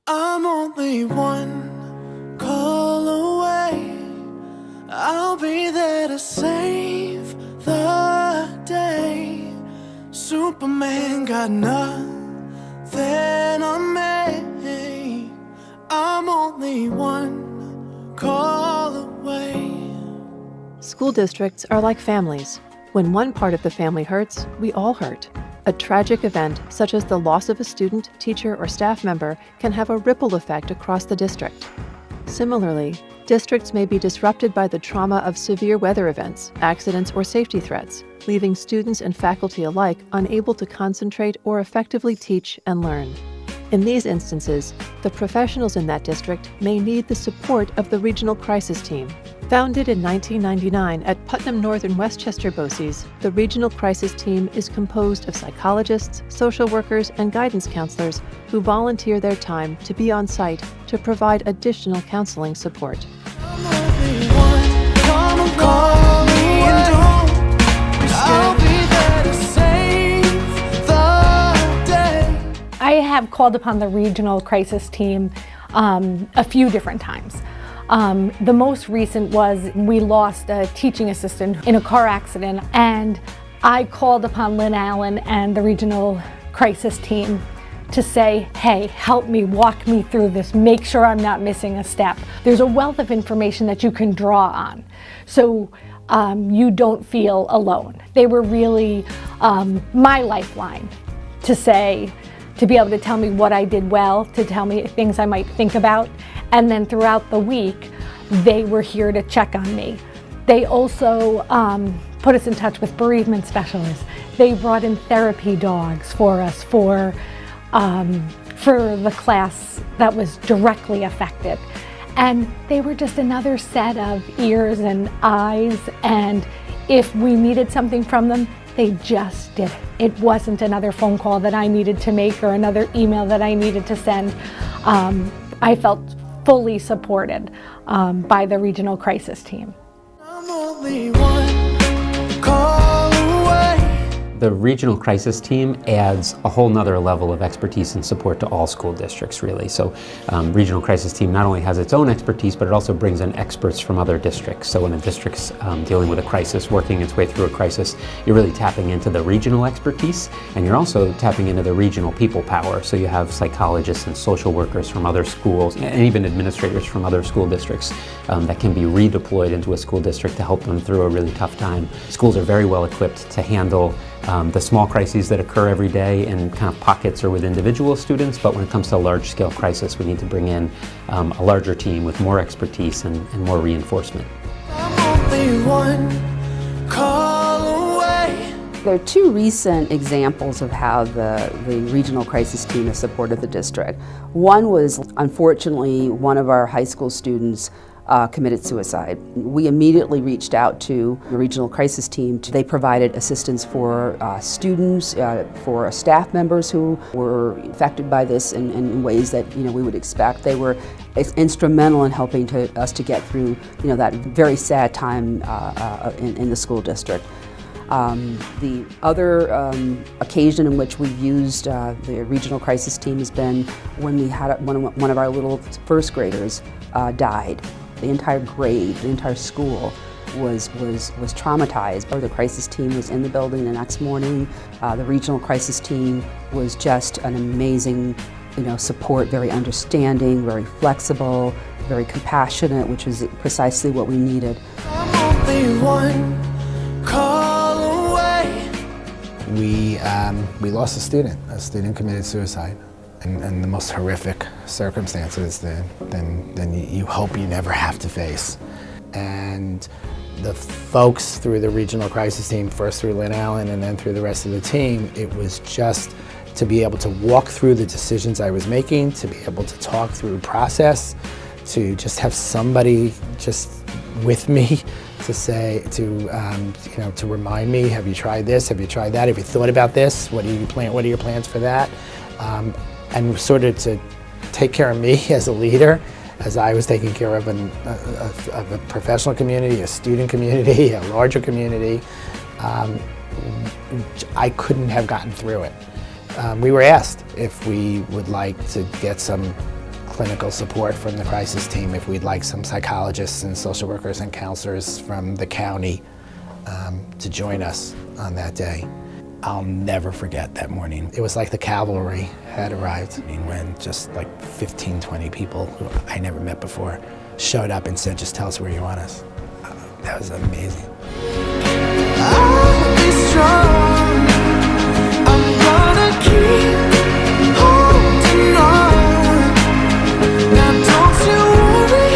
I'm only one call away. I'll be there to save the day. Superman got nothing on me. I'm only one call away. School districts are like families. When one part of the family hurts, we all hurt. A tragic event, such as the loss of a student, teacher, or staff member, can have a ripple effect across the district. Similarly, districts may be disrupted by the trauma of severe weather events, accidents, or safety threats, leaving students and faculty alike unable to concentrate or effectively teach and learn. In these instances, the professionals in that district may need the support of the Regional Crisis Team. Founded in 1999 at Putnam Northern Westchester BOCES, the Regional Crisis Team is composed of psychologists, social workers, and guidance counselors who volunteer their time to be on site to provide additional counseling support. I have called upon the Regional Crisis Team a few different times. The most recent was we lost a teaching assistant in a car accident, and I called upon Lynn Allen and the Regional Crisis Team to say, hey, help me, walk me through this, make sure I'm not missing a step. There's a wealth of information that you can draw on, so you don't feel alone. They were really my lifeline to say, to be able to tell me what I did well, to tell me things I might think about. And then throughout the week, they were here to check on me. They also put us in touch with bereavement specialists. They brought in therapy dogs for us for the class that was directly affected. And they were just another set of ears and eyes, and if we needed something from them, they just did it. It wasn't another phone call that I needed to make or another email that I needed to send. I felt fully supported by the Regional Crisis Team. I'm only one call away. The Regional Crisis Team adds a whole nother level of expertise and support to all school districts, really. So Regional Crisis Team not only has its own expertise, but it also brings in experts from other districts. So when a district's dealing with a crisis, working its way through a crisis, you're really tapping into the regional expertise, and you're also tapping into the regional people power. So you have psychologists and social workers from other schools, and even administrators from other school districts that can be redeployed into a school district to help them through a really tough time. Schools are very well equipped to handle the small crises that occur every day in kind of pockets or with individual students, but when it comes to a large-scale crisis, we need to bring in a larger team with more expertise and more reinforcement. I'm only one call away. There are two recent examples of how the Regional Crisis Team has supported the district. One was, unfortunately, one of our high school students committed suicide. We immediately reached out to the Regional Crisis Team. They provided assistance for students, for staff members who were affected by this in ways that we would expect. They were instrumental in helping us to get through that very sad time in the school district. The other occasion in which we've used the Regional Crisis Team has been when we had one of our little first graders died. The entire grade, the entire school was traumatized. The crisis team was in the building the next morning. The Regional Crisis Team was just an amazing support, very understanding, very flexible, very compassionate, which was precisely what we needed. I'm only one call away. We lost a student committed suicide. And the most horrific circumstances than you hope you never have to face. And the folks through the Regional Crisis Team, first through Lynn Allen and then through the rest of the team, it was just to be able to walk through the decisions I was making, to be able to talk through process, to just have somebody just with me to say, to remind me, have you tried this, have you tried that, have you thought about this, what are your plans for that? And sort of to take care of me as a leader, as I was taking care of a professional community, a student community, a larger community. I couldn't have gotten through it. We were asked if we would like to get some clinical support from the crisis team, if we'd like some psychologists and social workers and counselors from the county to join us on that day. I'll never forget that morning. It was like the cavalry had arrived. I mean, when just like 15, 20 people who I never met before showed up and said, just tell us where you want us. That was amazing. I'll be strong. I'm gonna keep holding on. Now don't you worry,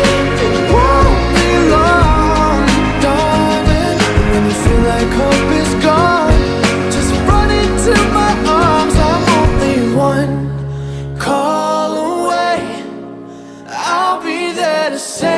it won't be long, darling. When you feel like hope is gone, just run into my arms. I'm only one call away. I'll be there to say